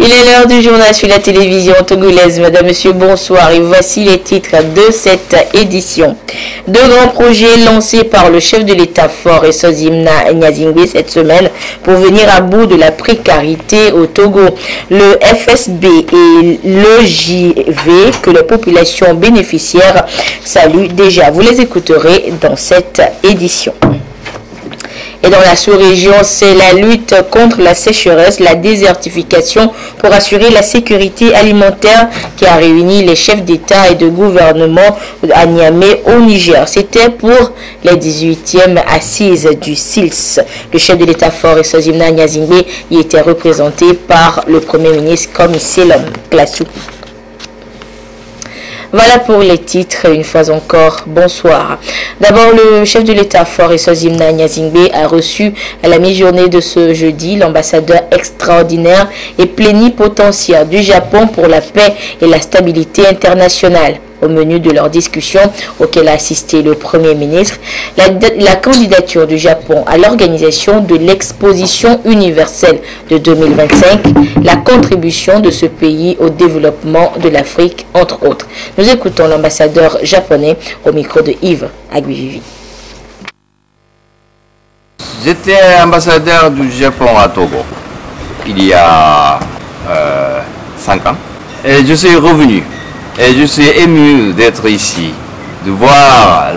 Il est l'heure du journal sur la télévision togolaise. Madame, Monsieur, bonsoir. Et voici les titres de cette édition. Deux grands projets lancés par le chef de l'État Faure Esozimna Nyazingbe cette semaine pour venir à bout de la précarité au Togo. Le FSB et le JV que les populations bénéficiaires saluent déjà. Vous les écouterez dans cette édition. Et dans la sous-région, c'est la lutte contre la sécheresse, la désertification pour assurer la sécurité alimentaire qui a réuni les chefs d'État et de gouvernement à Niamey au Niger. C'était pour les 18e assises du SILS. Le chef de l'État Faure Esozimna Nyazingbe y était représenté par le Premier ministre Komiselom Klassou. Voilà pour les titres, une fois encore, bonsoir. D'abord, le chef de l'État Faure Esozimna Nyazingbe a reçu à la mi-journée de ce jeudi l'ambassadeur extraordinaire et plénipotentiaire du Japon pour la paix et la stabilité internationale. Au menu de leur discussion, auquel a assisté le Premier ministre, la candidature du Japon à l'organisation de l'exposition universelle de 2025, la contribution de ce pays au développement de l'Afrique, entre autres. Nous écoutons l'ambassadeur japonais au micro de Yves Aguivivi. J'étais ambassadeur du Japon à Togo il y a 5 ans et je suis revenu. Et je suis ému d'être ici, de voir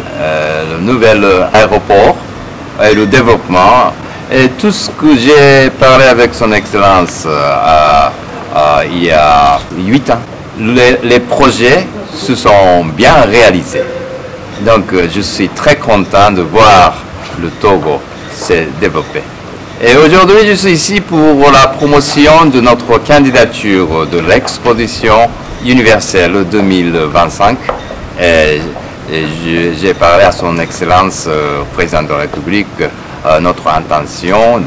le nouvel aéroport et le développement. Et tout ce que j'ai parlé avec son Excellence il y a 8 ans. Les projets se sont bien réalisés. Donc je suis très content de voir le Togo se développer. Et aujourd'hui, je suis ici pour la promotion de notre candidature de l'exposition universelle 2025 et j'ai parlé à son Excellence Président de la République notre intention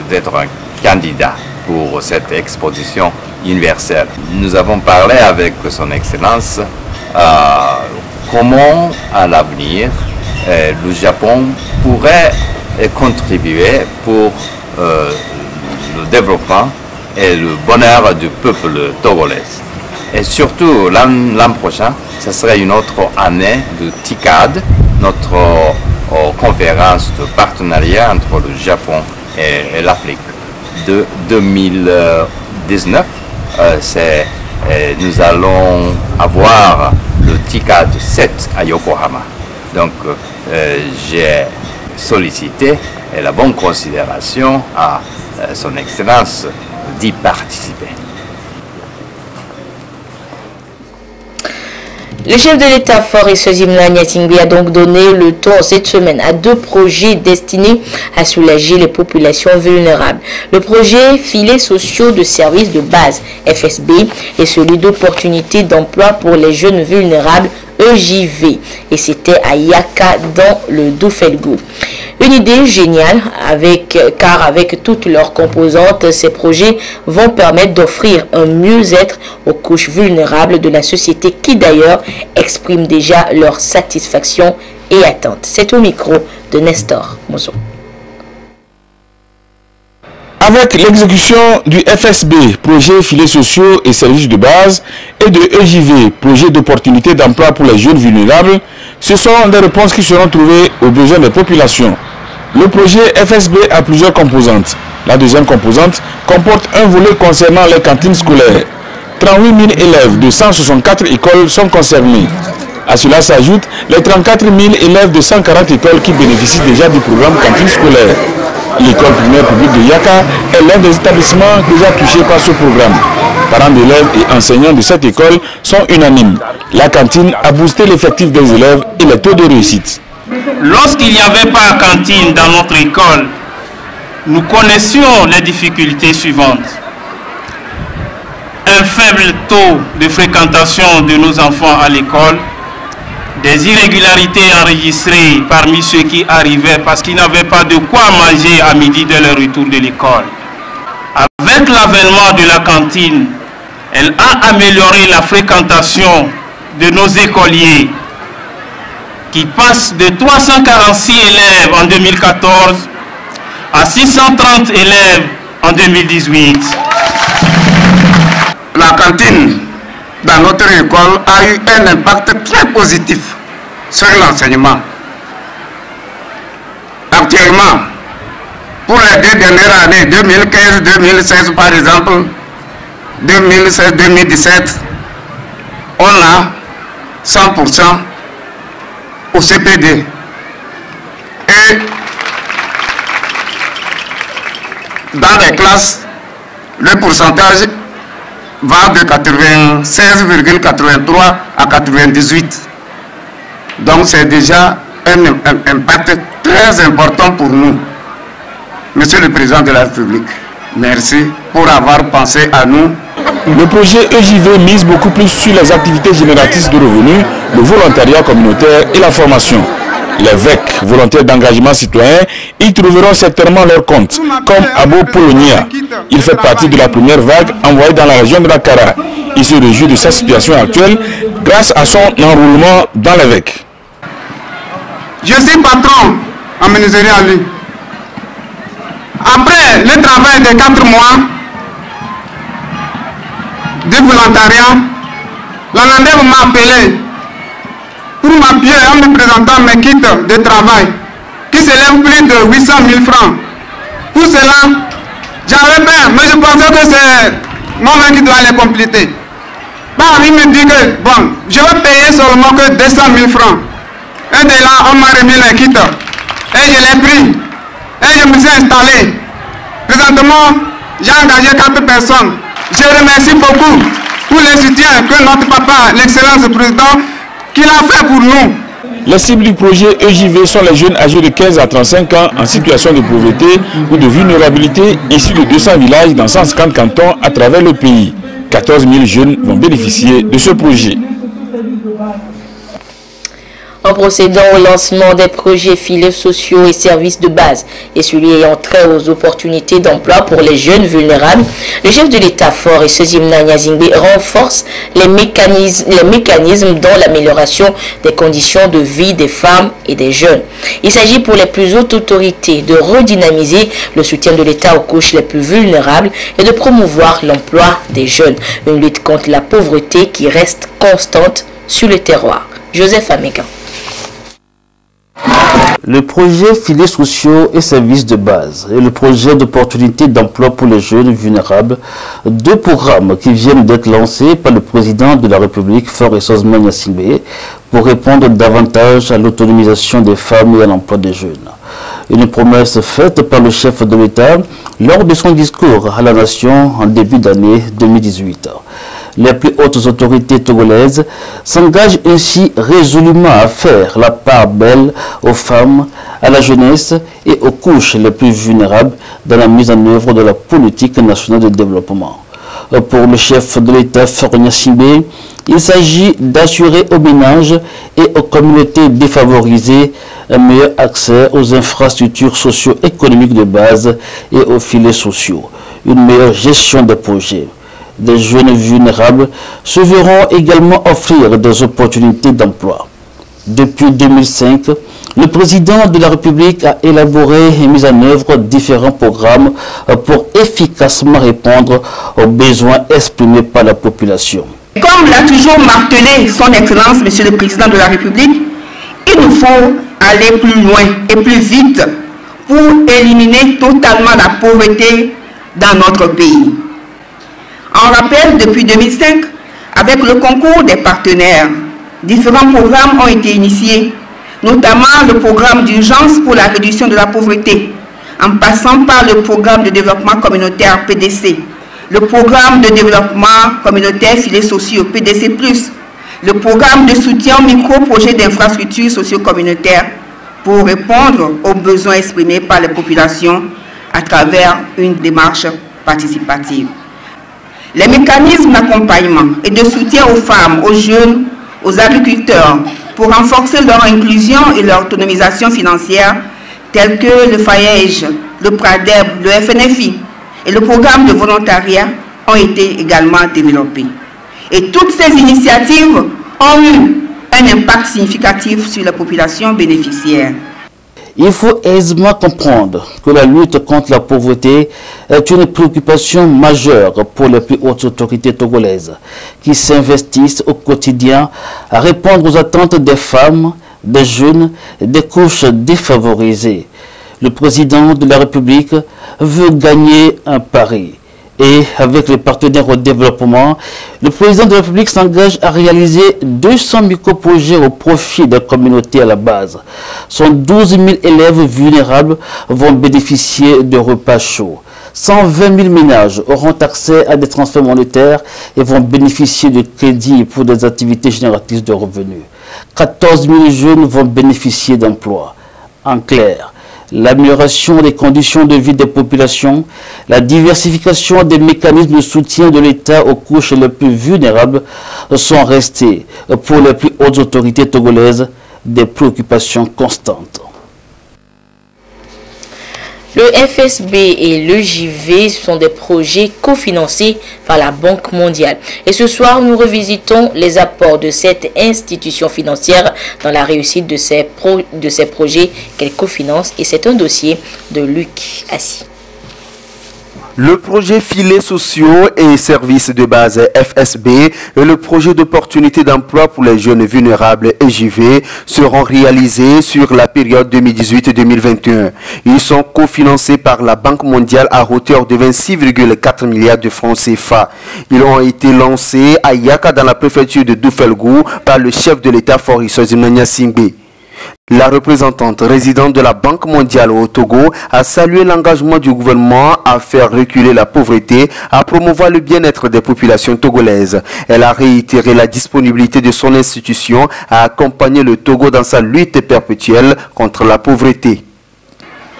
d'être un candidat pour cette exposition universelle. Nous avons parlé avec son Excellence comment à l'avenir le Japon pourrait contribuer pour le développement et le bonheur du peuple togolais. Et surtout, l'an prochain, ce serait une autre année de TICAD, notre conférence de partenariat entre le Japon et l'Afrique. De 2019, nous allons avoir le TICAD 7 à Yokohama. Donc, j'ai sollicité la bonne considération à son Excellence d'y participer. Le chef de l'État Faure Esozimna Nyazingbe a donc donné le ton cette semaine à deux projets destinés à soulager les populations vulnérables. Le projet Filets sociaux de services de base FSB et celui d'opportunités d'emploi pour les jeunes vulnérables EJV. Et c'était à Yaka dans le Doufelgou. Une idée géniale car avec toutes leurs composantes, ces projets vont permettre d'offrir un mieux-être aux couches vulnérables de la société qui d'ailleurs expriment déjà leur satisfaction et attente. C'est au micro de Nestor Mozo. Avec l'exécution du FSB, projet filets sociaux et services de base, et de EJV, projet d'opportunité d'emploi pour les jeunes vulnérables, ce sont des réponses qui seront trouvées aux besoins des populations. Le projet FSB a plusieurs composantes. La deuxième composante comporte un volet concernant les cantines scolaires. 38 000 élèves de 164 écoles sont concernés. À cela s'ajoutent les 34 000 élèves de 140 écoles qui bénéficient déjà du programme cantine scolaire. L'école primaire publique de Yaka est l'un des établissements déjà touchés par ce programme. Parents d'élèves et enseignants de cette école sont unanimes. La cantine a boosté l'effectif des élèves et les taux de réussite. Lorsqu'il n'y avait pas de cantine dans notre école, nous connaissions les difficultés suivantes. Un faible taux de fréquentation de nos enfants à l'école, des irrégularités enregistrées parmi ceux qui arrivaient parce qu'ils n'avaient pas de quoi manger à midi dès le retour de l'école. Avec l'avènement de la cantine, elle a amélioré la fréquentation de nos écoliers qui passent de 346 élèves en 2014 à 630 élèves en 2018. La cantine dans notre école a eu un impact très positif sur l'enseignement. Actuellement, pour les 2 dernières années, 2015-2016 par exemple, 2016-2017, on a 100% au CPD. Et dans les classes, le pourcentage va de 96,83 à 98. Donc c'est déjà un impact très important pour nous. Monsieur le Président de la République, merci pour avoir pensé à nous. Le projet EJV mise beaucoup plus sur les activités génératrices de revenus, le volontariat communautaire et la formation. Les VEC, volontaires d'engagement citoyen, y trouveront certainement leur compte, comme Abo Polonia. Il fait partie de la première vague envoyée dans la région de la Kara. Il se réjouit de sa situation actuelle grâce à son enrôlement dans les VEC. Je suis patron en menuiserie en ligne. Après le travail de 4 mois de volontariat, l'ANANDEF m'a appelé pour m'appuyer en me présentant mes kits de travail qui s'élèvent plus de 800 000 francs. Pour cela, j'avais peur, mais je pensais que c'est moi-même qui dois les compléter. Bah, il me dit que bon, je vais payer seulement que 200 000 francs. Et de là, on m'a remis les kits. Et je l'ai pris. Et je me suis installé. Présentement, j'ai engagé 4 personnes. Je remercie beaucoup pour le soutien que notre papa, l'excellence président, qu'il a fait pour nous. Les cibles du projet EJV sont les jeunes âgés de 15 à 35 ans en situation de pauvreté ou de vulnérabilité issus de 200 villages dans 150 cantons à travers le pays. 14 000 jeunes vont bénéficier de ce projet. En procédant au lancement des projets filets sociaux et services de base et celui ayant trait aux opportunités d'emploi pour les jeunes vulnérables, le chef de l'État fort et Sezimna Nyazingbe renforce les mécanismes dans l'amélioration des conditions de vie des femmes et des jeunes. Il s'agit pour les plus hautes autorités de redynamiser le soutien de l'État aux couches les plus vulnérables et de promouvoir l'emploi des jeunes. Une lutte contre la pauvreté qui reste constante sur le terroir. Joseph Amégan. Le projet filets sociaux et services de base et le projet d'opportunité d'emploi pour les jeunes vulnérables, 2 programmes qui viennent d'être lancés par le président de la République, Faure Sezimna Nyazingbe, pour répondre davantage à l'autonomisation des femmes et à l'emploi des jeunes. Une promesse faite par le chef de l'État lors de son discours à la nation en début d'année 2018. Les plus hautes autorités togolaises s'engagent ainsi résolument à faire la part belle aux femmes, à la jeunesse et aux couches les plus vulnérables dans la mise en œuvre de la politique nationale de développement. Pour le chef de l'État, Faure Nyazingbe, il s'agit d'assurer aux ménages et aux communautés défavorisées un meilleur accès aux infrastructures socio-économiques de base et aux filets sociaux, une meilleure gestion des projets. Des jeunes vulnérables se verront également offrir des opportunités d'emploi. Depuis 2005, le président de la République a élaboré et mis en œuvre différents programmes pour efficacement répondre aux besoins exprimés par la population. Comme l'a toujours martelé son Excellence, Monsieur le Président de la République, il nous faut aller plus loin et plus vite pour éliminer totalement la pauvreté dans notre pays. On rappelle, depuis 2005, avec le concours des partenaires, différents programmes ont été initiés, notamment le programme d'urgence pour la réduction de la pauvreté, en passant par le programme de développement communautaire PDC, le programme de développement communautaire filets sociaux PDC+, le programme de soutien aux micro-projets d'infrastructures socio-communautaires pour répondre aux besoins exprimés par les populations à travers une démarche participative. Les mécanismes d'accompagnement et de soutien aux femmes, aux jeunes, aux agriculteurs, pour renforcer leur inclusion et leur autonomisation financière, tels que le FAEJ, le PRADEB, le FNFI et le programme de volontariat ont été également développés. Et toutes ces initiatives ont eu un impact significatif sur la population bénéficiaire. Il faut aisément comprendre que la lutte contre la pauvreté est une préoccupation majeure pour les plus hautes autorités togolaises qui s'investissent au quotidien à répondre aux attentes des femmes, des jeunes et des couches défavorisées. Le président de la République veut gagner un pari. Et avec les partenaires au développement, le président de la République s'engage à réaliser 200 micro-projets au profit des communautés à la base. 112 000 élèves vulnérables vont bénéficier de repas chauds. 120 000 ménages auront accès à des transferts monétaires et vont bénéficier de crédits pour des activités génératrices de revenus. 14 000 jeunes vont bénéficier d'emplois. En clair, l'amélioration des conditions de vie des populations, la diversification des mécanismes de soutien de l'État aux couches les plus vulnérables sont restés pour les plus hautes autorités togolaises des préoccupations constantes. Le FSB et le JV sont des projets cofinancés par la Banque mondiale. Et ce soir, nous revisitons les apports de cette institution financière dans la réussite de ces projets qu'elle cofinance. Et c'est un dossier de Luc Assis. Le projet Filets sociaux et services de base FSB et le projet d'opportunité d'emploi pour les jeunes vulnérables EJV seront réalisés sur la période 2018-2021. Ils sont cofinancés par la Banque mondiale à hauteur de 26,4 milliards de francs CFA. Ils ont été lancés à Yaka dans la préfecture de Doufelgou par le chef de l'État Faure Essozimana Singbe. La représentante résidente de la Banque mondiale au Togo a salué l'engagement du gouvernement à faire reculer la pauvreté, à promouvoir le bien-être des populations togolaises. Elle a réitéré la disponibilité de son institution à accompagner le Togo dans sa lutte perpétuelle contre la pauvreté.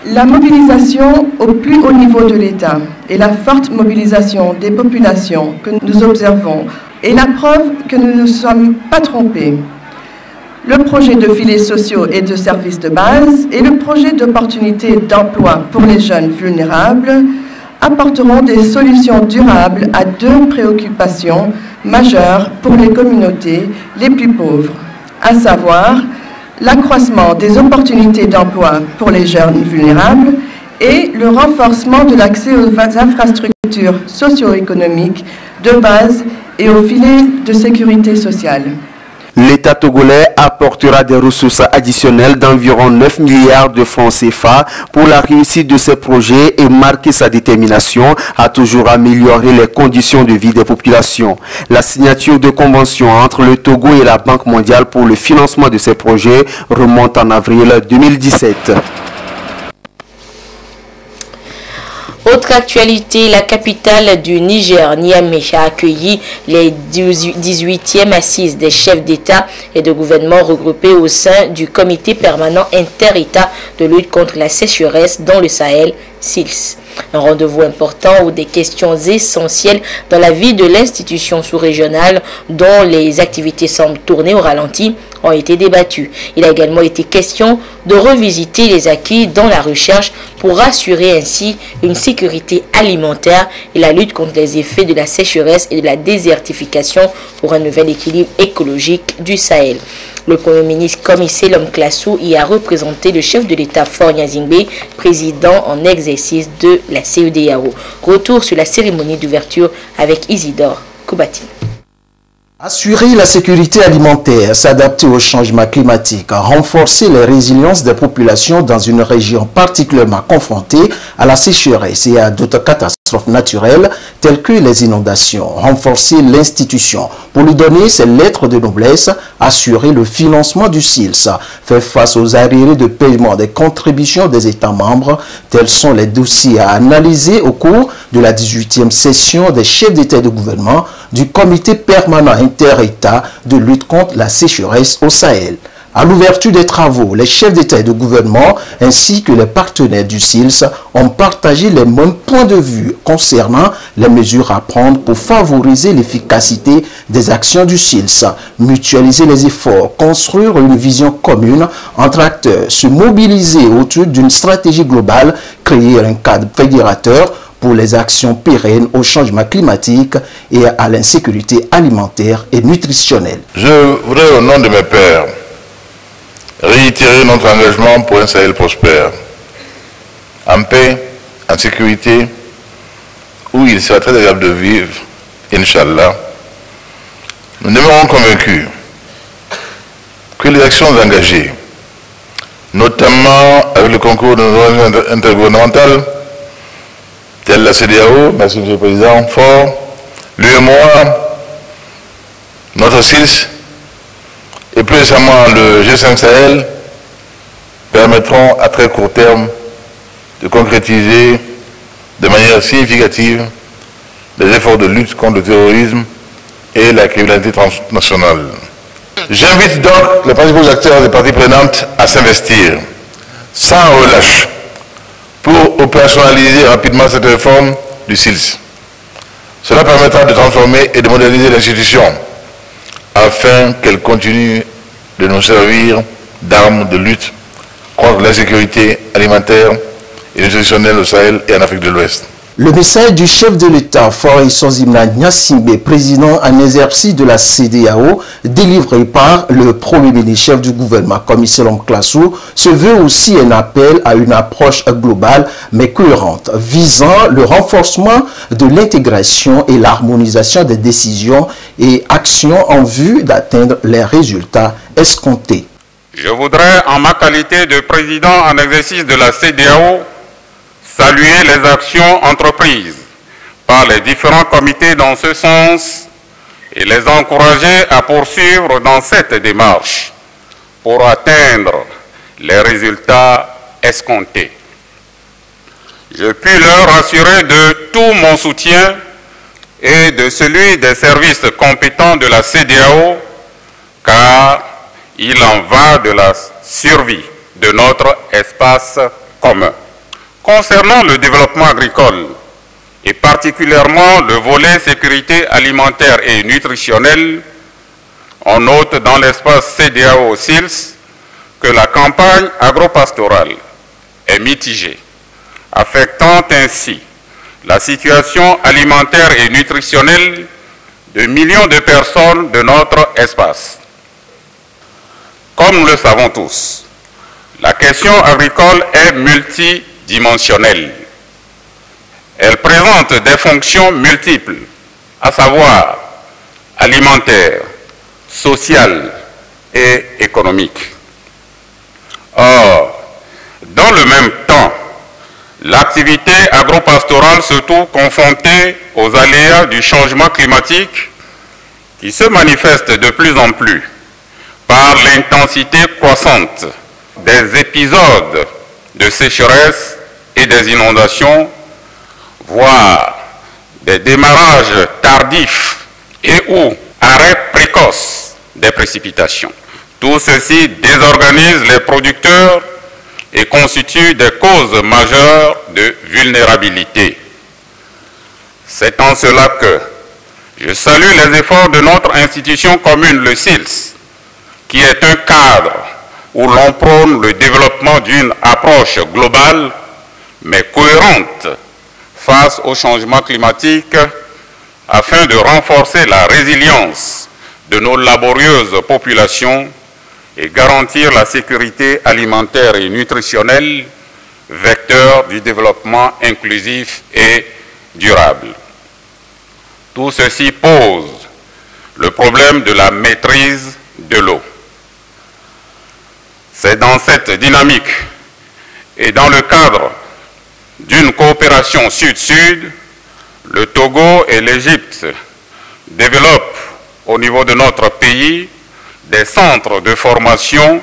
La mobilisation au plus haut niveau de l'État et la forte mobilisation des populations que nous observons est la preuve que nous ne sommes pas trompés. Le projet de filets sociaux et de services de base et le projet d'opportunités d'emploi pour les jeunes vulnérables apporteront des solutions durables à deux préoccupations majeures pour les communautés les plus pauvres, à savoir l'accroissement des opportunités d'emploi pour les jeunes vulnérables et le renforcement de l'accès aux infrastructures socio-économiques de base et aux filets de sécurité sociale. L'État togolais apportera des ressources additionnelles d'environ 9 milliards de francs CFA pour la réussite de ces projets et marquer sa détermination à toujours améliorer les conditions de vie des populations. La signature de convention entre le Togo et la Banque mondiale pour le financement de ces projets remonte en avril 2017. Autre actualité, la capitale du Niger, Niamey, a accueilli les 18e assises des chefs d'État et de gouvernement regroupés au sein du comité permanent inter-État de lutte contre la sécheresse dans le Sahel, SILS. Un rendez-vous important où des questions essentielles dans la vie de l'institution sous-régionale dont les activités semblent tourner au ralenti ont été débattues. Il a également été question de revisiter les acquis dans la recherche pour assurer ainsi une sécurité alimentaire et la lutte contre les effets de la sécheresse et de la désertification pour un nouvel équilibre écologique du Sahel. Le Premier ministre Comissé Lom Klassou y a représenté le chef de l'État Faure Gnassingbé, président en exercice de la CEDEAO. Retour sur la cérémonie d'ouverture avec Isidore Koubati. Assurer la sécurité alimentaire, s'adapter au changement climatique, renforcer la résilience des populations dans une région particulièrement confrontée à la sécheresse et à d'autres catastrophes naturelles telles que les inondations, renforcer l'institution pour lui donner ses lettres de noblesse, assurer le financement du SILS, faire face aux arriérés de paiement des contributions des États membres, tels sont les dossiers à analyser au cours de la 18e session des chefs d'État et de gouvernement du comité permanent inter-État de lutte contre la sécheresse au Sahel. À l'ouverture des travaux, les chefs d'État et de gouvernement ainsi que les partenaires du SILS ont partagé les mêmes points de vue concernant les mesures à prendre pour favoriser l'efficacité des actions du SILS, mutualiser les efforts, construire une vision commune entre acteurs, se mobiliser autour d'une stratégie globale, créer un cadre fédérateur pour les actions pérennes au changement climatique et à l'insécurité alimentaire et nutritionnelle. Je voudrais, au nom de mes pairs, réitérer notre engagement pour un Sahel prospère, en paix, en sécurité, où il sera très agréable de vivre, Inch'Allah. Nous demeurons convaincus que les actions engagées, notamment avec le concours de nos organisations intergouvernementales, telles la CEDEAO, merci M. le Président, fort, l'UEMOA, notre SILS, et plus récemment le G5 Sahel, permettront à très court terme de concrétiser de manière significative les efforts de lutte contre le terrorisme et la criminalité transnationale. J'invite donc les principaux acteurs et parties prenantes à s'investir sans relâche pour opérationnaliser rapidement cette réforme du SILS. Cela permettra de transformer et de moderniser l'institution afin qu'elle continue de nous servir d'arme de lutte contre l'insécurité alimentaire et nutritionnelle au Sahel et en Afrique de l'Ouest. Le message du chef de l'État, Faure Essozimna Gnassingbé, président en exercice de la CEDEAO, délivré par le premier ministre chef du gouvernement, commissaire Classou, se veut aussi un appel à une approche globale mais cohérente, visant le renforcement de l'intégration et l'harmonisation des décisions et actions en vue d'atteindre les résultats escomptés. Je voudrais, en ma qualité de président en exercice de la CEDEAO, saluer les actions entreprises par les différents comités dans ce sens et les encourager à poursuivre dans cette démarche pour atteindre les résultats escomptés. Je puis leur assurer de tout mon soutien et de celui des services compétents de la CEDEAO, car il en va de la survie de notre espace commun. Concernant le développement agricole, et particulièrement le volet sécurité alimentaire et nutritionnelle, on note dans l'espace CEDEAO-SILS que la campagne agropastorale est mitigée, affectant ainsi la situation alimentaire et nutritionnelle de millions de personnes de notre espace. Comme nous le savons tous, la question agricole est multidimensionnelle. Elle présente des fonctions multiples, à savoir alimentaire, sociale et économique. Or, dans le même temps, l'activité agropastorale se trouve confrontée aux aléas du changement climatique qui se manifestent de plus en plus par l'intensité croissante des épisodes de sécheresse et des inondations, voire des démarrages tardifs et ou arrêt précoce des précipitations. Tout ceci désorganise les producteurs et constitue des causes majeures de vulnérabilité. C'est en cela que je salue les efforts de notre institution commune, le SILS, qui est un cadre où l'on prône le développement d'une approche globale mais cohérente face au changement climatique afin de renforcer la résilience de nos laborieuses populations et garantir la sécurité alimentaire et nutritionnelle, vecteur du développement inclusif et durable. Tout ceci pose le problème de la maîtrise de l'eau. C'est dans cette dynamique et dans le cadre d'une coopération sud-sud, le Togo et l'Égypte développent au niveau de notre pays des centres de formation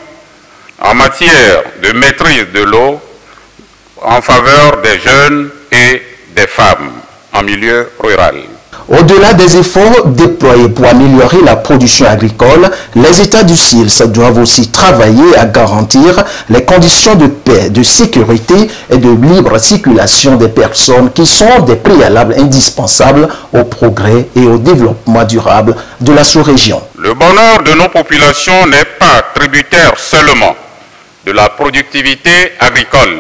en matière de maîtrise de l'eau en faveur des jeunes et des femmes en milieu rural. Au-delà des efforts déployés pour améliorer la production agricole, les États du SILS doivent aussi travailler à garantir les conditions de paix, de sécurité et de libre circulation des personnes qui sont des préalables indispensables au progrès et au développement durable de la sous-région. Le bonheur de nos populations n'est pas tributaire seulement de la productivité agricole.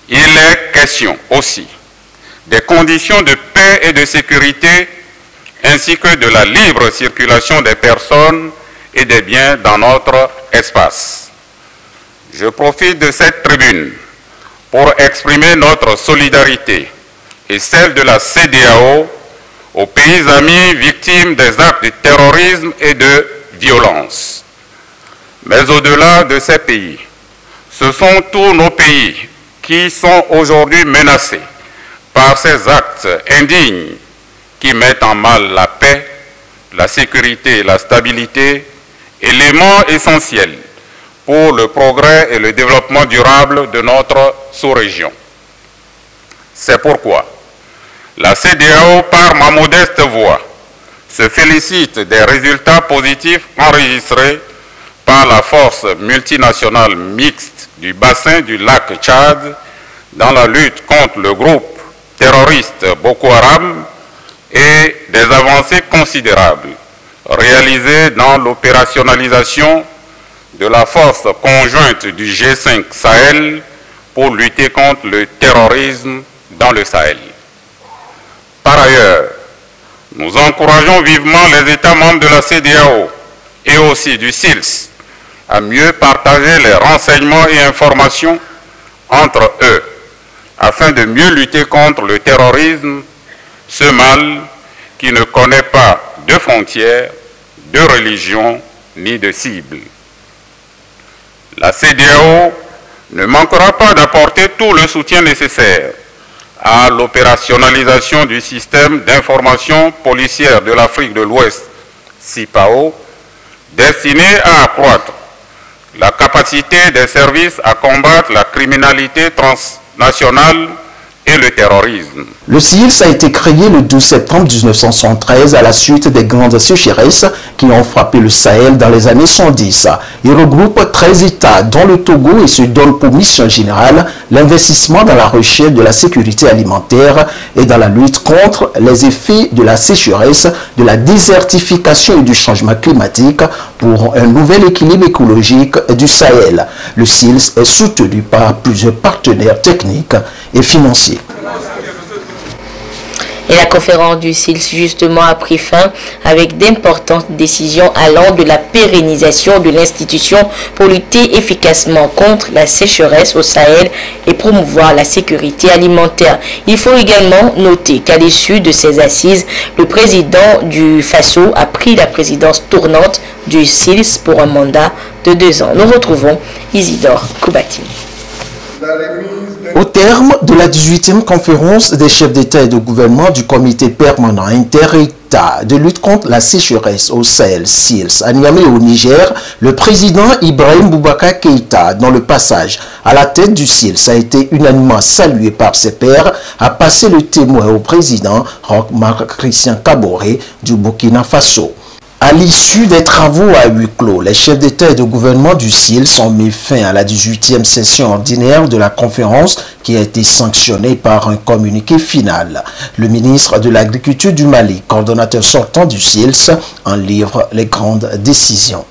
Il est question aussi des conditions de paix et de sécurité, ainsi que de la libre circulation des personnes et des biens dans notre espace. Je profite de cette tribune pour exprimer notre solidarité et celle de la CEDEAO aux pays amis victimes des actes de terrorisme et de violence. Mais au-delà de ces pays, ce sont tous nos pays qui sont aujourd'hui menacés par ces actes indignes qui mettent en mal la paix, la sécurité et la stabilité, éléments essentiels pour le progrès et le développement durable de notre sous-région. C'est pourquoi la CEDEAO, par ma modeste voix, se félicite des résultats positifs enregistrés par la force multinationale mixte du bassin du lac Tchad dans la lutte contre le groupe terroriste Boko Haram et des avancées considérables réalisées dans l'opérationnalisation de la force conjointe du G5 Sahel pour lutter contre le terrorisme dans le Sahel. Par ailleurs, nous encourageons vivement les États membres de la CEDEAO et aussi du SILS à mieux partager les renseignements et informations entre eux afin de mieux lutter contre le terrorisme, ce mal qui ne connaît pas de frontières, de religion ni de cible. La CEDEAO ne manquera pas d'apporter tout le soutien nécessaire à l'opérationnalisation du système d'information policière de l'Afrique de l'Ouest, CIPAO, destiné à accroître la capacité des services à combattre la criminalité transnationale et le terrorisme. Le SILS a été créé le 12 septembre 1973 à la suite des grandes sécheresses qui ont frappé le Sahel dans les années 110. Il regroupe 13 États dont le Togo et se donne pour mission générale l'investissement dans la recherche de la sécurité alimentaire et dans la lutte contre les effets de la sécheresse, de la désertification et du changement climatique pour un nouvel équilibre écologique du Sahel. Le SILS est soutenu par plusieurs partenaires techniques et financiers. Et la conférence du SILS justement a pris fin avec d'importantes décisions allant de la pérennisation de l'institution pour lutter efficacement contre la sécheresse au Sahel et promouvoir la sécurité alimentaire. Il faut également noter qu'à l'issue de ces assises, le président du FASO a pris la présidence tournante du SILS pour un mandat de 2 ans. Nous retrouvons Isidore Koubatini. Au terme de la 18e conférence des chefs d'État et de gouvernement du comité permanent inter-État de lutte contre la sécheresse au Sahel, SILS, à Niamey au Niger, le président Ibrahim Boubacar Keïta, dont le passage à la tête du SILS a été unanimement salué par ses pairs, a passé le témoin au président Roch-Marc Christian Kaboré du Burkina Faso. À l'issue des travaux à huis clos, les chefs d'État et de gouvernement du SILS ont mis fin à la 18e session ordinaire de la conférence qui a été sanctionnée par un communiqué final. Le ministre de l'Agriculture du Mali, coordonnateur sortant du SILS, en livre les grandes décisions.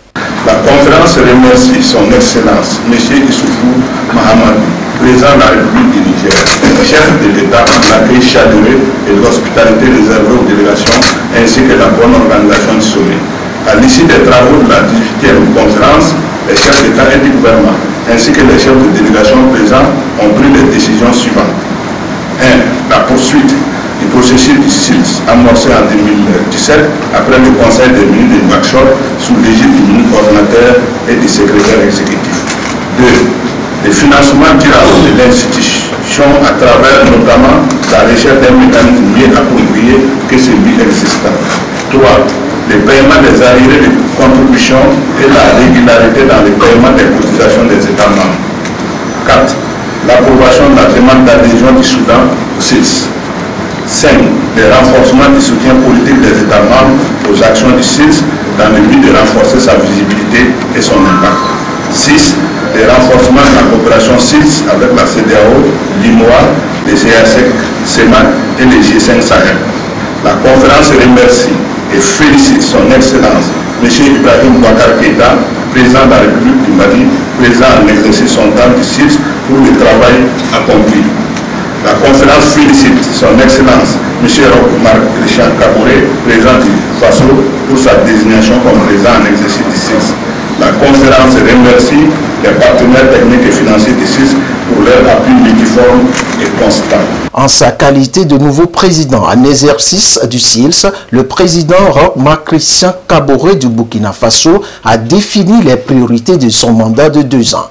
La conférence remercie son Excellence, M. Issoufou Mahamadou, président de la République du Niger, chef de l'État, l'accueil chaleureux et l'hospitalité réservée aux délégations, ainsi que la bonne organisation du sommet. À l'issue des travaux de la 18e conférence, les chefs d'État et du gouvernement, ainsi que les chefs de délégation présents, ont pris les décisions suivantes. 1. La poursuite du processus du SILS amorcé en 2017 après le Conseil des ministres de Nouakchott sous l'égide du ministre coordonnateur et du secrétaire exécutif. 2. Le financement durable de l'institution à travers notamment la recherche d'un mécanisme mieux approprié que celui existant. 3. Le paiement des arriérés de contribution et la régularité dans le paiement des cotisations des États membres. 4. L'approbation de la demande d'adhésion du Soudan au SILS. 5. Le renforcement du soutien politique des États membres aux actions du SILS dans le but de renforcer sa visibilité et son impact. 6. Le renforcement de la coopération SILS avec la CEDEAO, l'IMOA, les GASEC, CEMAC et les G5 Sahel. La conférence remercie et félicite son Excellence M. Ibrahim Boubacar Keïta, président de la République du Mali, président en exercice son temps du SILS pour le travail accompli. La conférence félicite son Excellence M. Marc Christian Kaboré, président du FASO, pour sa désignation comme président en exercice du SILS. La conférence remercie les partenaires techniques et financiers du SILS pour leur appui multiforme et constant. En sa qualité de nouveau président en exercice du SILS, le président Marc Christian Kaboré du Burkina Faso a défini les priorités de son mandat de 2 ans.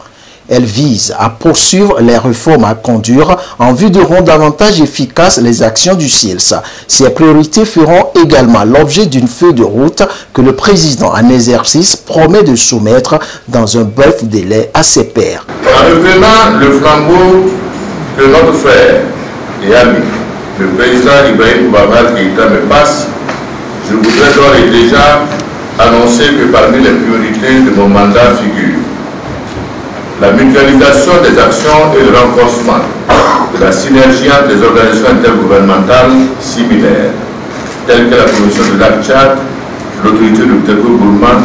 Elle vise à poursuivre les réformes à conduire en vue de rendre davantage efficaces les actions du SILS. Ces priorités feront également l'objet d'une feuille de route que le président en exercice promet de soumettre dans un bref délai à ses pairs. En reprenant le flambeau que notre frère et ami, le président Ibrahim Boubacar Keïta me passe, je voudrais d'ores et déjà annoncer que parmi les priorités de mon mandat figure la mutualisation des actions et le renforcement de la synergie entre les organisations intergouvernementales similaires, telles que la Commission de l'Ac-Tchad, l'autorité de Tégo-Gourmand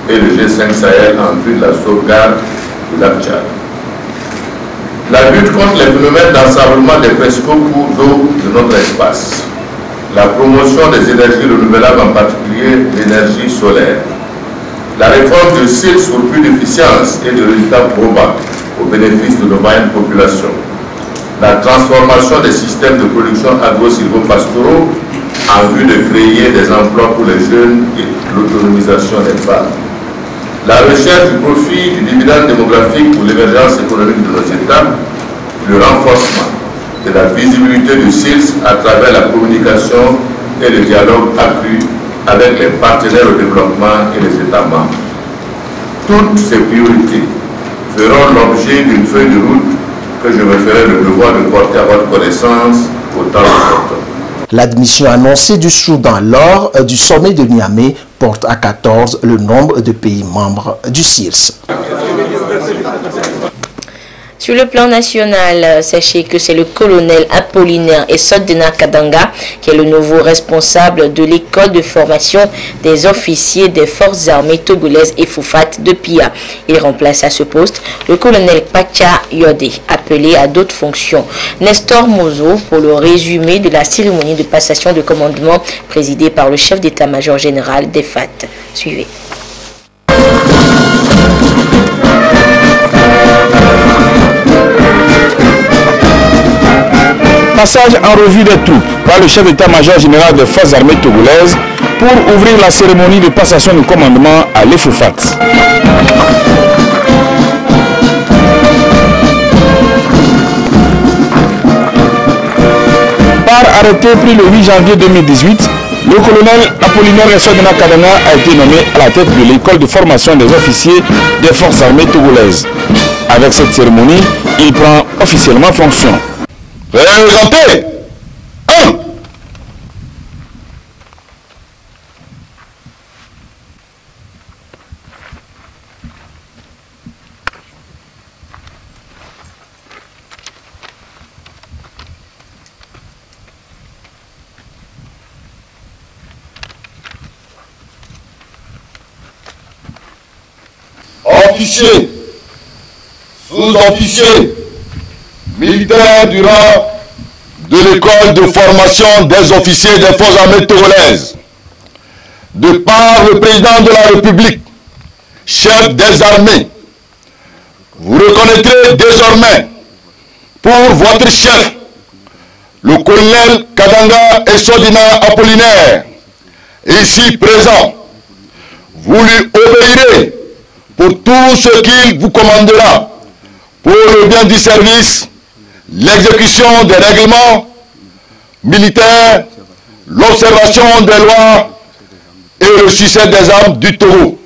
et le G5 Sahel en vue de la sauvegarde de l'Ac-Tchad. La lutte contre les phénomènes d'ensablement des principaux cours d'eau de notre espace, la promotion des énergies renouvelables, en particulier l'énergie solaire, la réforme du SILS pour plus d'efficience et de résultats probants au bénéfice de nos moyennes populations, la transformation des systèmes de production agro-silvopastoraux en vue de créer des emplois pour les jeunes et l'autonomisation des femmes, la recherche du profit du dividende démographique pour l'émergence économique de nos États, le renforcement de la visibilité du SILS à travers la communication et le dialogue accru avec les partenaires au développement et les États membres. Toutes ces priorités feront l'objet d'une feuille de route que je me ferai le devoir de porter à votre connaissance au temps opportun. L'admission annoncée du Soudan lors du sommet de Niamey porte à 14 le nombre de pays membres du SILS. Sur le plan national, sachez que c'est le colonel Apollinaire Essodena Kadanga qui est le nouveau responsable de l'école de formation des officiers des forces armées togolaises et Foufat de Pia. Il remplace à ce poste le colonel Pacha Yodé, appelé à d'autres fonctions. Nestor Mozo pour le résumé de la cérémonie de passation de commandement présidée par le chef d'état-major général des FAT. Suivez. Passage en revue des troupes par le chef d'état-major général des forces armées togolaises pour ouvrir la cérémonie de passation de commandement à l'EFOFAT. Par arrêté pris le 8 janvier 2018, le colonel Apollinaire Essodena Kadanga a été nommé à la tête de l'école de formation des officiers des forces armées togolaises. Avec cette cérémonie, il prend officiellement fonction. Présentez 1. Officiers, sous-officiers, militaires du rang de l'école de formation des officiers des forces armées togolaises, de par le président de la République, chef des armées, vous reconnaîtrez désormais pour votre chef, le colonel Kadanga Essodena Apollinaire, ici présent. Vous lui obéirez pour tout ce qu'il vous commandera, pour le bien du service, l'exécution des règlements militaires, l'observation des lois et le succès des armes du Togo.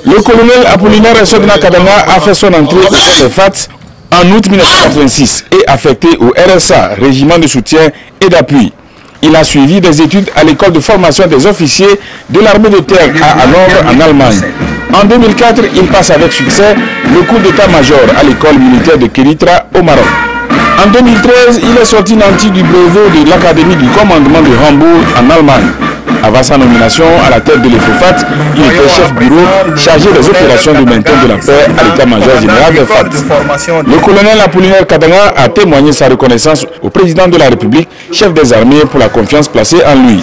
Le colonel Apollinaire Sogna Kadanga a fait son entrée au FAT en août 1986 et affecté au RSA, régiment de soutien et d'appui. Il a suivi des études à l'école de formation des officiers de l'armée de terre à Hanovre en Allemagne. En 2004, il passe avec succès le cours d'état-major à l'école militaire de Kéritra au Maroc. En 2013, il est sorti nanti du brevet de l'Académie du commandement de Hambourg en Allemagne. Avant sa nomination à la tête de l'EFOFAT, il était chef bureau chargé des opérations de maintien de la paix à l'état-major général de FAT. Le colonel Apollinaire Kadanga a témoigné sa reconnaissance au président de la République, chef des armées, pour la confiance placée en lui.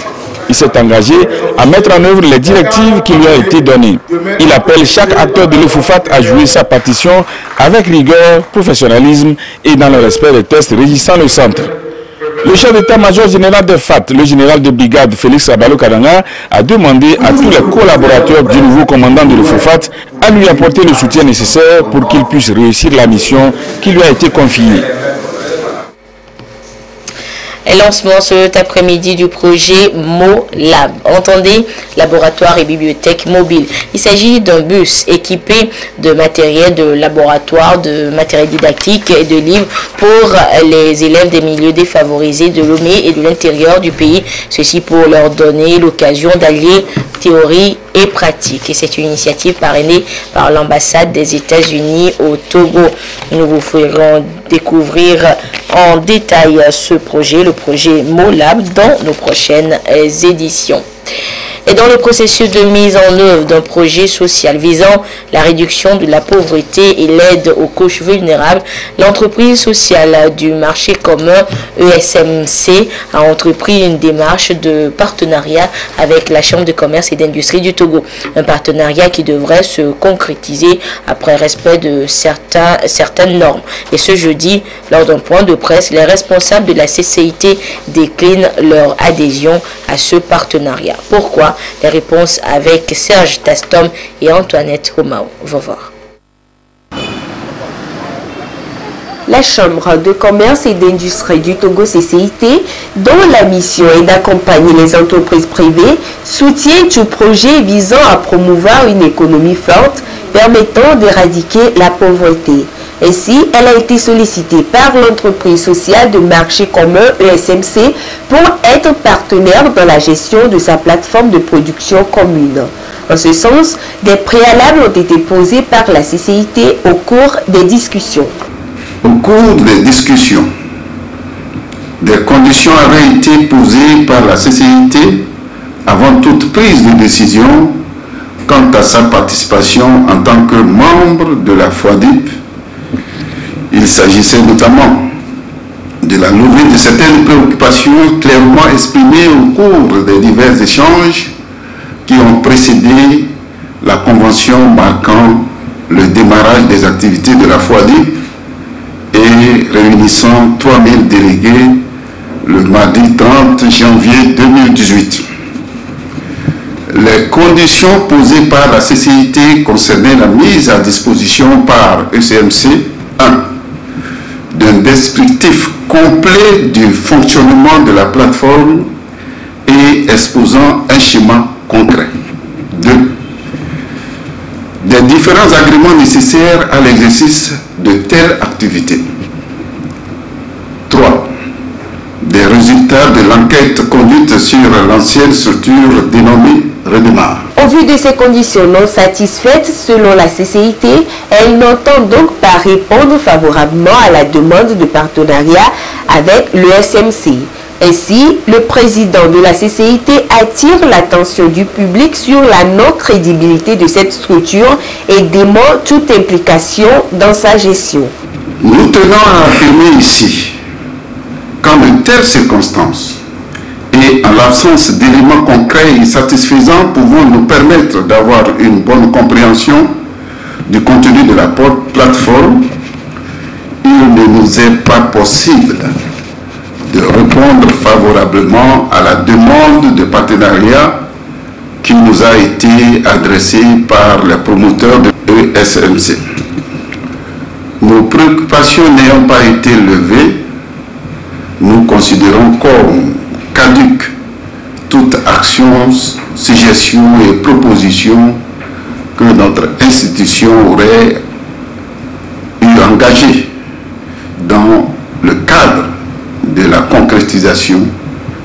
Il s'est engagé à mettre en œuvre les directives qui lui ont été données. Il appelle chaque acteur de l'EFOFAT à jouer sa partition avec rigueur, professionnalisme et dans le respect des tests régissant le centre. Le chef d'état-major général de FAT, le général de brigade Félix Abalo Kadanga, a demandé à tous les collaborateurs du nouveau commandant de l'EFOFAT à lui apporter le soutien nécessaire pour qu'il puisse réussir la mission qui lui a été confiée. Et lancement cet après-midi du projet MoLab. Entendez, laboratoire et bibliothèque mobile. Il s'agit d'un bus équipé de matériel de laboratoire, de matériel didactique et de livres pour les élèves des milieux défavorisés de Lomé et de l'intérieur du pays. Ceci pour leur donner l'occasion d'allier théorie et pratique. Et c'est une initiative parrainée par l'ambassade des États-Unis au Togo. Nous vous ferons découvrir en détail ce projet, le projet MoLab, dans nos prochaines éditions. Et dans le processus de mise en œuvre d'un projet social visant la réduction de la pauvreté et l'aide aux couches vulnérables, l'entreprise sociale du marché commun ESMC a entrepris une démarche de partenariat avec la Chambre de commerce et d'industrie du Togo. Un partenariat qui devrait se concrétiser après respect de certaines normes. Et ce jeudi, lors d'un point de presse, les responsables de la CCIT déclinent leur adhésion à ce partenariat. Pourquoi? Les réponses avec Serge Tastom et Antoinette Romao. On va voir. La Chambre de commerce et d'industrie du Togo CCIT, dont la mission est d'accompagner les entreprises privées, soutient tout projet visant à promouvoir une économie forte permettant d'éradiquer la pauvreté. Ainsi, elle a été sollicitée par l'entreprise sociale de marché commun ESMC pour être partenaire dans la gestion de sa plateforme de production commune. En ce sens, des préalables ont été posés par la CCIT au cours des discussions. Au cours des discussions, des conditions avaient été posées par la CCIT avant toute prise de décision quant à sa participation en tant que membre de la FOADIP. Il s'agissait notamment de la levée de certaines préoccupations clairement exprimées au cours des divers échanges qui ont précédé la convention marquant le démarrage des activités de la FOADIP et réunissant 3000 délégués le mardi 30 janvier 2018. Les conditions posées par la CCIT concernaient la mise à disposition par ECMC 1. d'un descriptif complet du fonctionnement de la plateforme et exposant un schéma concret. 2. Des différents agréments nécessaires à l'exercice de telle activité. 3. Des résultats de l'enquête conduite sur l'ancienne structure dénommée Redémarre. Au vu de ces conditions non satisfaites, selon la CCIT, elle n'entend donc pas répondre favorablement à la demande de partenariat avec le SMC. Ainsi, le président de la CCIT attire l'attention du public sur la non-crédibilité de cette structure et dément toute implication dans sa gestion. Nous tenons à affirmer ici qu'en de telles circonstances, et en l'absence d'éléments concrets et satisfaisants pouvant nous permettre d'avoir une bonne compréhension du contenu de la plateforme, il ne nous est pas possible de répondre favorablement à la demande de partenariat qui nous a été adressée par les promoteurs de l'ESMC. Nos préoccupations n'ayant pas été levées, nous considérons comme caduque toute action, suggestion et proposition que notre institution aurait eu engagé dans le cadre de la concrétisation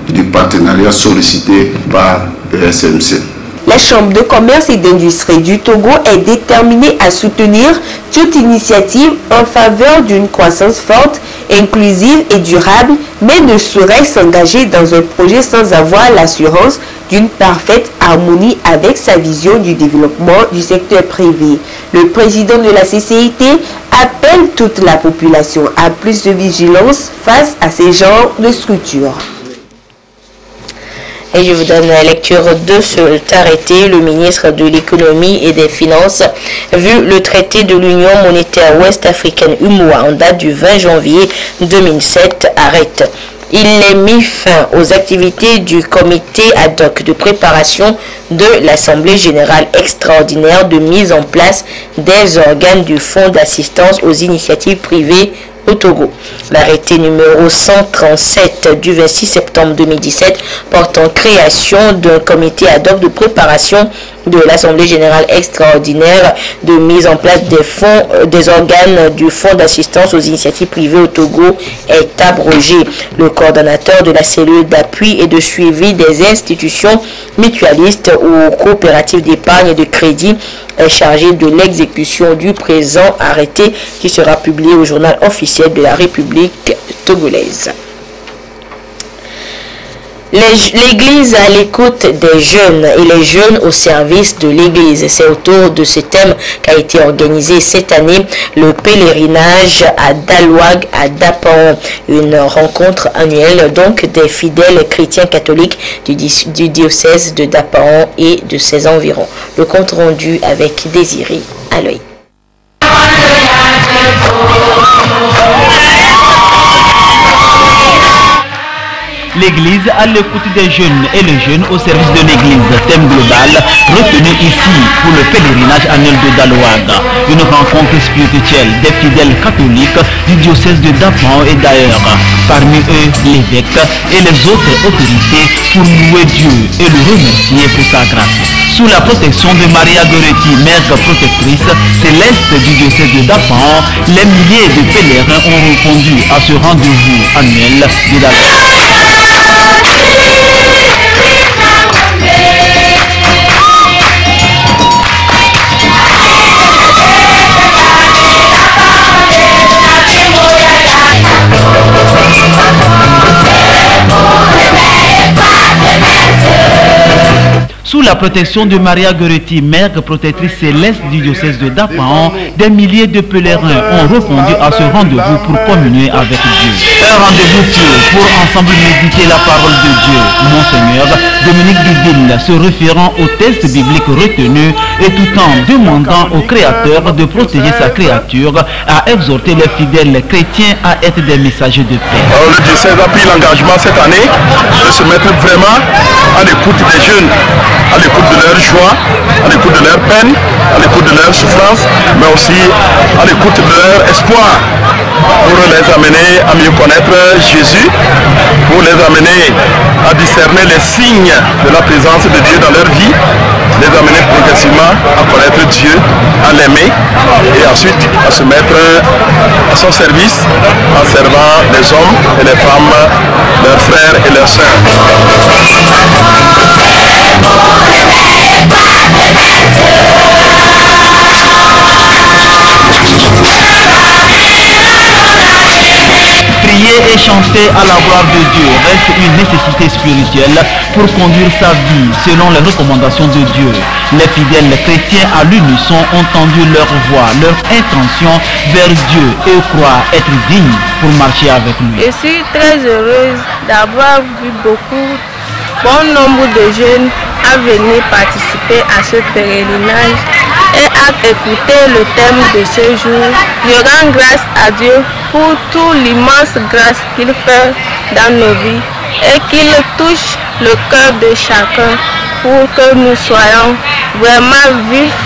du partenariat sollicité par ESMC. La Chambre de commerce et d'industrie du Togo est déterminée à soutenir toute initiative en faveur d'une croissance forte, inclusive et durable, mais ne saurait s'engager dans un projet sans avoir l'assurance d'une parfaite harmonie avec sa vision du développement du secteur privé. Le président de la CCIT appelle toute la population à plus de vigilance face à ces genres de structures. Et je vous donne la lecture de cet arrêté. Le ministre de l'économie et des finances, vu le traité de l'Union monétaire ouest-africaine UMOA en date du 20 janvier 2007, arrête. Il est mis fin aux activités du comité ad hoc de préparation de l'Assemblée générale extraordinaire de mise en place des organes du Fonds d'assistance aux initiatives privées au Togo. L'arrêté numéro 137 du 26 septembre 2017 portant création d'un comité ad hoc de préparation de l'Assemblée générale extraordinaire de mise en place des organes du Fonds d'assistance aux initiatives privées au Togo est abrogé. Le coordonnateur de la cellule d'appui et de suivi des institutions mutualistes ou coopératives d'épargne et de crédit est chargé de l'exécution du présent arrêté qui sera publié au journal officiel de la République togolaise. L'Église à l'écoute des jeunes et les jeunes au service de l'Église. C'est autour de ce thème qu'a été organisé cette année le pèlerinage à Dalouag, à Dapan. Une rencontre annuelle donc des fidèles chrétiens catholiques du diocèse de Dapan et de ses environs. Le compte rendu avec Désiré à l'œil. L'Église à l'écoute des jeunes et les jeunes au service de l'Église, thème global retenu ici pour le pèlerinage annuel de Dalouag. Une rencontre spirituelle des fidèles catholiques du diocèse de Dapan et d'ailleurs, parmi eux l'évêque et les autres autorités pour louer Dieu et le remercier pour sa grâce. Sous la protection de Maria Goretti, mère protectrice céleste du diocèse de Dapan, les milliers de pèlerins ont répondu à ce rendez-vous annuel de Dalouag. Sous la protection de Maria Goretti, mère protectrice céleste du diocèse de Dapan, des milliers de pèlerins ont répondu à ce rendez-vous pour communier avec Dieu. Un rendez-vous pour ensemble méditer la parole de Dieu. Monseigneur Dominique Dudil, se référant au texte biblique retenu et tout en demandant au Créateur de protéger sa créature, a exhorté les fidèles chrétiens à être des messagers de paix. Le diocèse a pris l'engagement cette année de se mettre vraiment à l'écoute des jeunes, à l'écoute de leur joie, à l'écoute de leur peine, à l'écoute de leur souffrance, mais aussi à l'écoute de leur espoir, pour les amener à mieux connaître Jésus, pour les amener à discerner les signes de la présence de Dieu dans leur vie, les amener progressivement à connaître Dieu, à l'aimer et ensuite à se mettre à son service en servant les hommes et les femmes, leurs frères et leurs sœurs. Prier et chanter à la gloire de Dieu reste une nécessité spirituelle pour conduire sa vie selon les recommandations de Dieu. Les fidèles chrétiens à l'unisson ont tendu leur voix, leur intention vers Dieu et croient être dignes pour marcher avec lui. Je suis très heureuse d'avoir vu bon nombre de jeunes à venir participer à ce pèlerinage et à écouter le thème de ce jour. Je rends grâce à Dieu pour toute l'immense grâce qu'il fait dans nos vies et qu'il touche le cœur de chacun pour que nous soyons vraiment vifs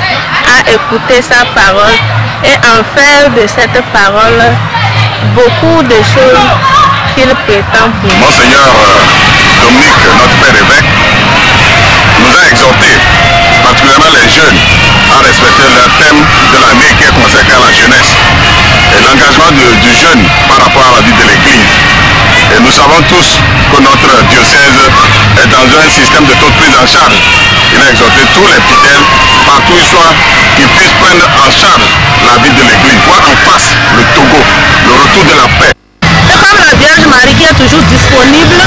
à écouter sa parole et en faire de cette parole beaucoup de choses qu'il prétend pour nous. Monseigneur Dominique, notre père évêque, nous a exhortés particulièrement les jeunes, à respecter le thème de l'année qui est consacré à la jeunesse et l'engagement du jeune par rapport à la vie de l'Église. Et nous savons tous que notre diocèse est dans un système de toute prise en charge. Il a exhorté tous les fidèles, partout où ils soient, qu'ils puissent prendre en charge la vie de l'Église, voir en face le Togo, le retour de la paix. C'est comme la Vierge Marie qui est toujours disponible,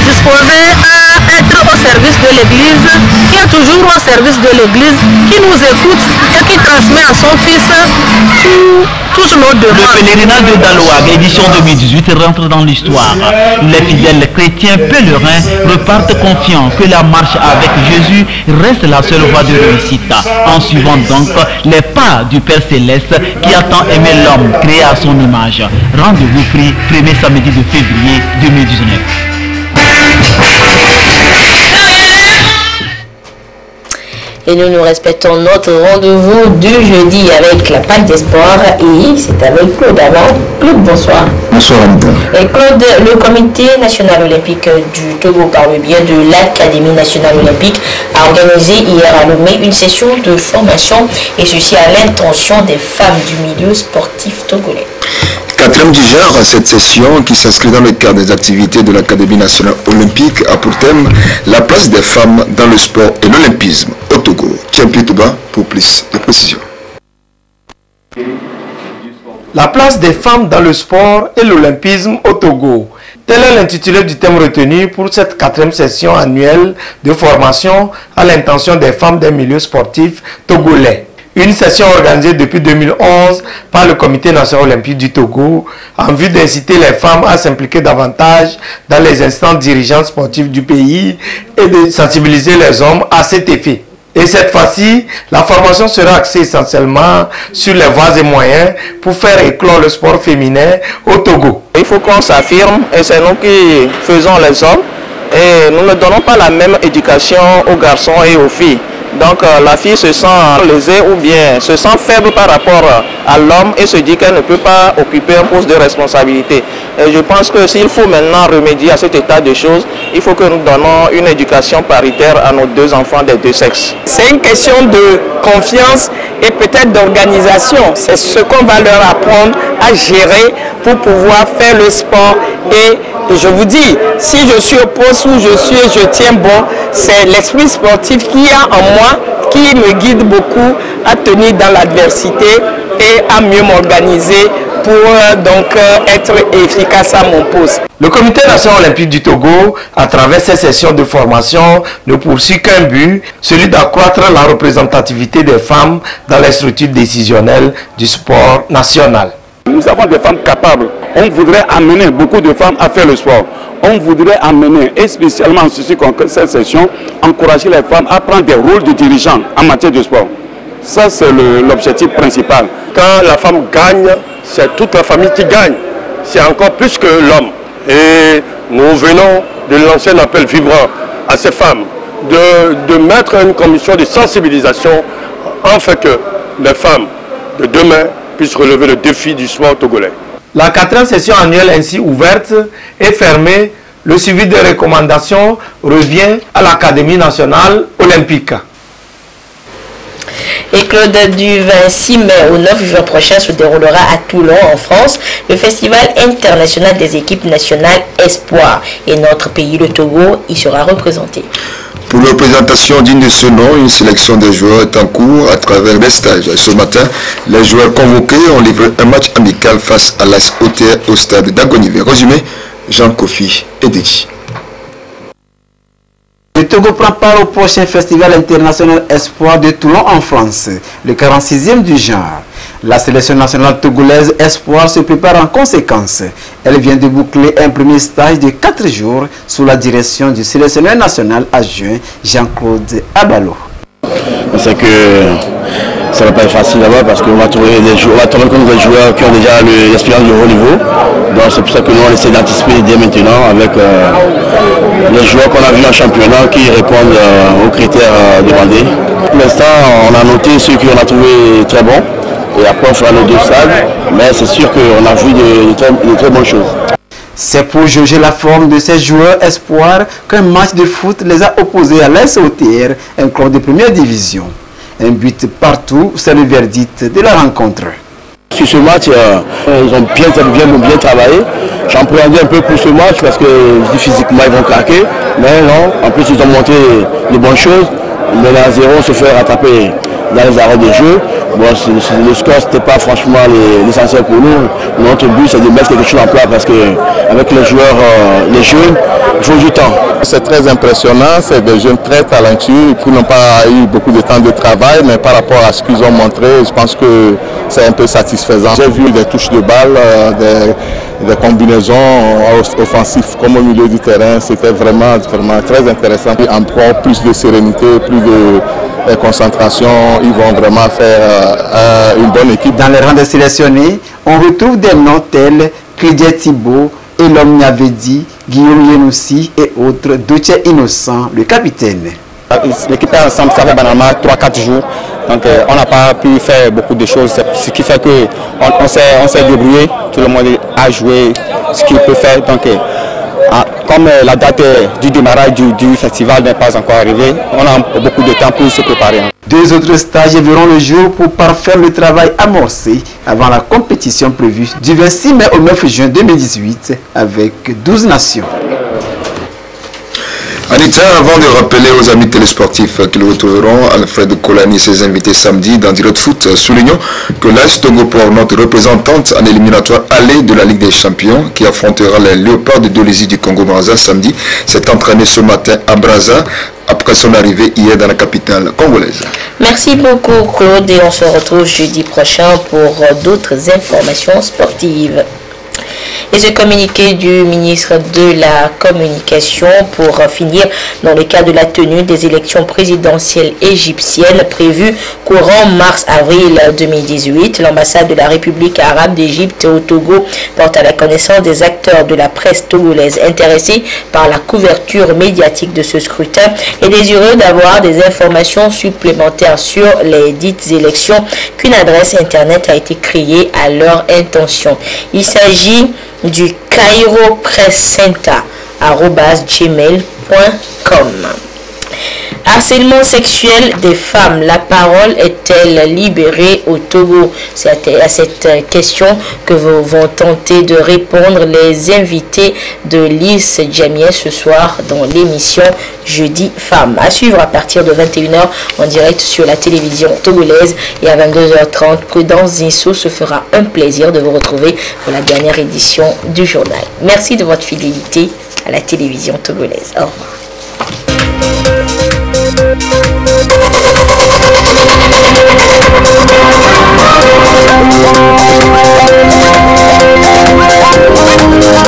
disposée à être au service de l'Église, qui est toujours au service de l'Église, qui nous écoute et qui transmet à son Fils tous nos demandes. Le pèlerinage de Dalouag, édition 2018, rentre dans l'histoire. Les fidèles chrétiens pèlerins repartent confiants que la marche avec Jésus reste la seule voie de réussite, en suivant donc les pas du Père Céleste qui a tant aimé l'homme créé à son image. Rendez-vous pris premier samedi de février 2019. Et nous respectons notre rendez-vous du jeudi avec la Pâque d'Espoir et c'est avec Claude avant. Claude, bonsoir. Bonsoir Anita. Et Claude, le Comité national olympique du Togo par le biais de l'Académie nationale olympique a organisé hier à Lomé une session de formation et ceci à l'intention des femmes du milieu sportif togolais. Quatrième du genre, cette session qui s'inscrit dans le cadre des activités de l'Académie nationale olympique a pour thème la place des femmes dans le sport et l'olympisme au Togo. Tiens-Pierre Touba pour plus de précisions. La place des femmes dans le sport et l'olympisme au Togo. Tel est l'intitulé du thème retenu pour cette quatrième session annuelle de formation à l'intention des femmes des milieux sportifs togolais. Une session organisée depuis 2011 par le Comité national olympique du Togo en vue d'inciter les femmes à s'impliquer davantage dans les instances dirigeantes sportives du pays et de sensibiliser les hommes à cet effet. Et cette fois-ci, la formation sera axée essentiellement sur les voies et moyens pour faire éclore le sport féminin au Togo. Il faut qu'on s'affirme et c'est nous qui faisons les hommes et nous ne donnons pas la même éducation aux garçons et aux filles. Donc la fille se sent lésée ou bien se sent faible par rapport à l'homme et se dit qu'elle ne peut pas occuper un poste de responsabilité. Et je pense que s'il faut maintenant remédier à cet état de choses, il faut que nous donnons une éducation paritaire à nos deux enfants des deux sexes. C'est une question de confiance et peut-être d'organisation. C'est ce qu'on va leur apprendre à gérer pour pouvoir faire le sport. Et je vous dis, si je suis au poste où je suis et je tiens bon, c'est l'esprit sportif qui a en moi, qui me guide beaucoup à tenir dans l'adversité et à mieux m'organiser pour être efficace à mon poste. Le Comité national olympique du Togo, à travers ces sessions de formation, ne poursuit qu'un but, celui d'accroître la représentativité des femmes dans les structures décisionnelles du sport national. Nous avons des femmes capables. On voudrait amener beaucoup de femmes à faire le sport. On voudrait amener, et spécialement en ceci concerne cette session, encourager les femmes à prendre des rôles de dirigeants en matière de sport. Ça, c'est l'objectif principal. Quand la femme gagne, c'est toute la famille qui gagne. C'est encore plus que l'homme. Et nous venons de lancer un appel vibrant à ces femmes de mettre une commission de sensibilisation afin que les femmes de demain puissent relever le défi du sport togolais. La quatrième session annuelle ainsi ouverte et fermée, le suivi des recommandations revient à l'Académie nationale olympique. Et Claude, du 26 mai au 9 juin prochain se déroulera à Toulon, en France, le Festival international des équipes nationales Espoir. Et notre pays, le Togo, y sera représenté. Pour la représentation digne de ce nom, une sélection des joueurs est en cours à travers des stages. Ce matin, les joueurs convoqués ont livré un match amical face à l'AS Auxerre au stade d'Agonivé. Résumé, Jean-Kofi et Dedi. Le Togo prend part au prochain Festival international Espoir de Toulon en France, le 46e du genre. La sélection nationale togolaise Espoir se prépare en conséquence. Elle vient de boucler un premier stage de 4 jours sous la direction du sélectionneur national adjoint Jean-Claude Abalo. C'est que ça ne va pas être facile là-bas parce qu'on va trouver des joueurs, joueurs qui ont déjà l'expérience de haut niveau. Donc c'est pour ça que nous on essaie d'anticiper dès maintenant avec les joueurs qu'on a vus en championnat qui répondent aux critères demandés. Pour l'instant, on a noté ceux qu'on a trouvés très bons. Et après on fera nos deux salles, mais c'est sûr qu'on a vu de très bonnes choses. C'est pour juger la forme de ces joueurs espoirs qu'un match de foot les a opposés à l'AS OTR, un club de première division. Un but partout, c'est le verdict de la rencontre. Sur ce match, ils ont bien travaillé. J'appréhendais un peu pour ce match parce que physiquement ils vont craquer. Mais non, en plus ils ont montré de bonnes choses. Mais à 0, se fait rattraper dans les arrêts de jeu. Bon, le score, c'était pas franchement l'essentiel pour nous. Notre but, c'est de mettre quelque chose en place parce qu'avec les joueurs, les jeunes, il faut du temps. C'est très impressionnant, c'est des jeunes très talentueux qui n'ont pas eu beaucoup de temps de travail, mais par rapport à ce qu'ils ont montré, je pense que c'est un peu satisfaisant. J'ai vu des touches de balle, des combinaisons offensives comme au milieu du terrain, c'était vraiment très intéressant. Encore plus de sérénité, plus de concentration, ils vont vraiment faire une bonne équipe. Dans les rangs des sélectionnés, on retrouve des noms tels Crédit Thibault, Elom Nyavedi, Guillaume Yenoussi et autres, Doutier Innocent, le capitaine. L'équipe est ensemble, ça fait banalement 3-4 jours, donc on n'a pas pu faire beaucoup de choses, ce qui fait qu'on s'est débrouillé, tout le monde a joué ce qu'il peut faire. Donc, comme la date du démarrage du festival n'est pas encore arrivée, on a beaucoup de temps pour se préparer. 2 autres stages verront le jour pour parfaire le travail amorcé avant la compétition prévue du 26 mai au 9 juin 2018 avec 12 nations. Anita, avant de rappeler aux amis télésportifs qu'ils retrouveront Alfred Kolani et ses invités samedi dans Direct Foot, soulignons que l'AS Togo Port, notre représentante en éliminatoire allée de la Ligue des Champions, qui affrontera les Léopards de Dolésie du Congo-Brazza samedi, s'est entraînée ce matin à Brazza après son arrivée hier dans la capitale congolaise. Merci beaucoup Claude et on se retrouve jeudi prochain pour d'autres informations sportives. Et ce communiqué du ministre de la Communication pour finir dans le cadre de la tenue des élections présidentielles égyptiennes prévues courant mars-avril 2018. L'ambassade de la République arabe d'Égypte au Togo porte à la connaissance des acteurs de la presse togolaise intéressés par la couverture médiatique de ce scrutin et désireux d'avoir des informations supplémentaires sur les dites élections qu'une adresse internet a été créée à leur intention. Il s'agit du Cairo Press Center @gmail.com. Harcèlement sexuel des femmes, la parole est-elle libérée au Togo? C'est à cette question que vont tenter de répondre les invités de Lys Djamie ce soir dans l'émission Jeudi Femmes. À suivre à partir de 21h en direct sur la télévision togolaise et à 22h30, Prudence Zinsou se fera un plaisir de vous retrouver pour la dernière édition du journal. Merci de votre fidélité à la télévision togolaise. Au revoir. Thank you.